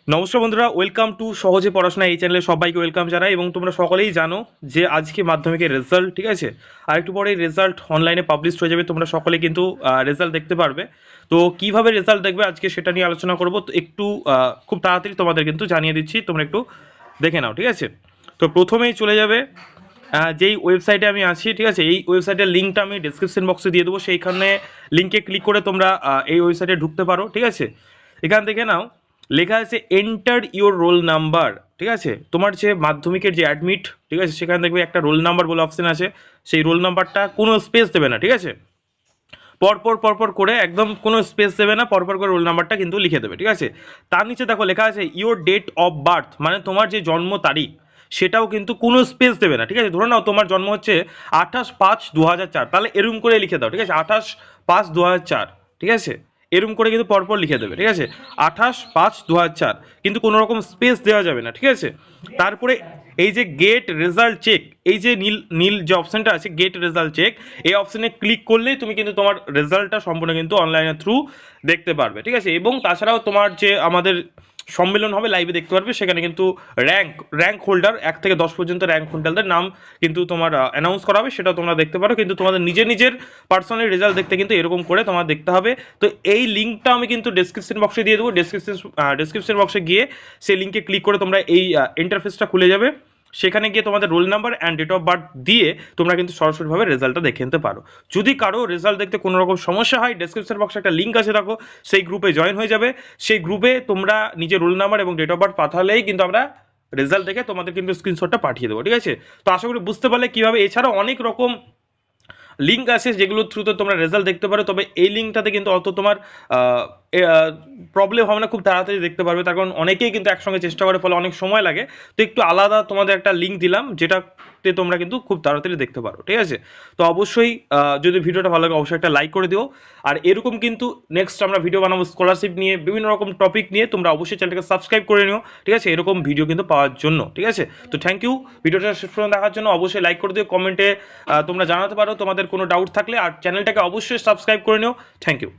নমস্কার বন্ধুরা, welcome to সহজে পড়াশোনা এই চ্যানেলে সবাইকে ওয়েলকাম জানাই। এবং তোমরা সকলেই জানো যে আজকে মাধ্যমিকের রেজাল্ট, ঠিক আছে, আর একটু পরে রেজাল্ট অনলাইনে পাবলিশ হয়ে যাবে। তোমরা সকলে কিন্তু রেজাল্ট দেখতে পারবে। তো কিভাবে রেজাল্ট দেখবে আজকে সেটা নিয়ে আলোচনা করব। তো একটু খুব তাড়াতাড়ি তোমাদের কিন্তু জানিয়ে দিচ্ছি, তোমরা একটু দেখে নাও, ঠিক আছে। তো প্রথমেই চলে যাবে যেই ওয়েবসাইটে আমি আছি, ঠিক আছে, এই ওয়েবসাইটের লিঙ্কটা আমি ডিসক্রিপশন বক্সে দিয়ে দেবো। সেইখানে লিঙ্কে ক্লিক করে তোমরা এই ওয়েবসাইটে ঢুকতে পারো, ঠিক আছে। এখান থেকে নাও লেখা আছে এন্টার ইওর রোল নাম্বার, ঠিক আছে। তোমার যে মাধ্যমিকের যে অ্যাডমিট, ঠিক আছে, সেখানে দেখবে একটা রোল নাম্বার বলে অপশন আছে। সেই রোল নাম্বারটা কোনো স্পেস দেবে না, ঠিক আছে। পরপর পরপর করে একদম কোনো স্পেস দেবে না, পরপর করে রোল নাম্বারটা কিন্তু লিখে দেবে, ঠিক আছে। তার নিচে দেখো লেখা আছে ইওর ডেট অফ বার্থ, মানে তোমার যে জন্ম তারিখ সেটাও কিন্তু কোনো স্পেস দেবে না, ঠিক আছে। ধরে নাও তোমার জন্ম হচ্ছে 28/5/2004, তাহলে এরম করে লিখে দাও, ঠিক আছে, 28/5/2004, ঠিক আছে। এরম করে কিন্তু পরপর লিখে দেবে, ঠিক আছে, 28/5/2004, কিন্তু কোনো রকম স্পেস দেওয়া যাবে না, ঠিক আছে। তারপরে এই যে গেট রেজাল্ট চেক, এই যে নীল নীল যে অপশনটা আছে গেট রেজাল্ট চেক, এই অপশনে ক্লিক করলেই তুমি কিন্তু তোমার রেজাল্টটা সম্পূর্ণ কিন্তু অনলাইনের থ্রু দেখতে পারবে, ঠিক আছে। এবং তাছাড়াও তোমার যে আমাদের সম্মেলন হবে লাইভে দেখতে পারবে, সেখানে কিন্তু র্যাঙ্ক হোল্ডার 1 থেকে 10 পর্যন্ত র্যাঙ্ক হোল্ডারদের নাম কিন্তু তোমার অ্যানাউন্স করা হবে, সেটাও তোমরা দেখতে পারো। কিন্তু তোমাদের নিজের নিজের পার্সোনাল রেজাল্ট দেখতে কিন্তু এরকম করে তোমার দেখতে হবে। তো এই লিঙ্কটা আমি কিন্তু ডেসক্রিপশন বক্সে দিয়ে দেবো। ডেসক্রিপশন বক্সে গিয়ে সেই লিঙ্কে ক্লিক করে তোমরা এই ইন্টারফেসটা খুলে যাবে। সেখানে গিয়ে তোমাদের roll number and date of birth দিয়ে তোমরা কিন্তু সরাসরিভাবে রেজাল্টটা দেখে নিতে পারো। যদি কারো রেজাল্ট দেখতে কোনো রকম সমস্যা হয়, ডেসক্রিপশন বক্সে একটা লিঙ্ক আছে, দেখো, সেই গ্রুপে জয়েন হয়ে যাবে। সেই গ্রুপে তোমরা নিজের রোল নাম্বার এবং ডেট অফ বার্থ পাঠালেই কিন্তু আমরা রেজাল্ট দেখে তোমাদের কিন্তু স্ক্রিনশটটা পাঠিয়ে দেবো, ঠিক আছে। তো আশা করি বুঝতে পারলে কীভাবে। এছাড়াও অনেক রকম লিঙ্ক আছে যেগুলোর থ্রুতে তোমরা রেজাল্ট দেখতে পারো, তবে এই লিঙ্কটাতে কিন্তু অত তোমার প্রবলেম হবে না, খুব তাড়াতাড়ি দেখতে পারবে। তার কারণ অনেকেই কিন্তু একসঙ্গে চেষ্টা করে, ফলে অনেক সময় লাগে। তো একটু আলাদা তোমাদের একটা লিঙ্ক দিলাম, যেটাতে তোমরা কিন্তু খুব তাড়াতাড়ি দেখতে পারো, ঠিক আছে। তো অবশ্যই যদি ভিডিওটা ভালো লাগে অবশ্যই একটা লাইক করে দিও। আর এরকম কিন্তু নেক্সট আমরা ভিডিও বানাবো স্কলারশিপ নিয়ে, বিভিন্ন রকম টপিক নিয়ে। তোমরা অবশ্যই চ্যানেলটাকে সাবস্ক্রাইব করে নিও, ঠিক আছে, এরকম ভিডিও কিন্তু পাওয়ার জন্য, ঠিক আছে। তো থ্যাংক ইউ ভিডিওটা শেষ পর্যন্ত দেখার জন্য। অবশ্যই লাইক করে দিও, কমেন্টে তোমরা জানাতে পারো তোমাদের কোনো ডাউট থাকলে, আর চ্যানেলটাকে অবশ্যই সাবস্ক্রাইব করে নিও। Thank you.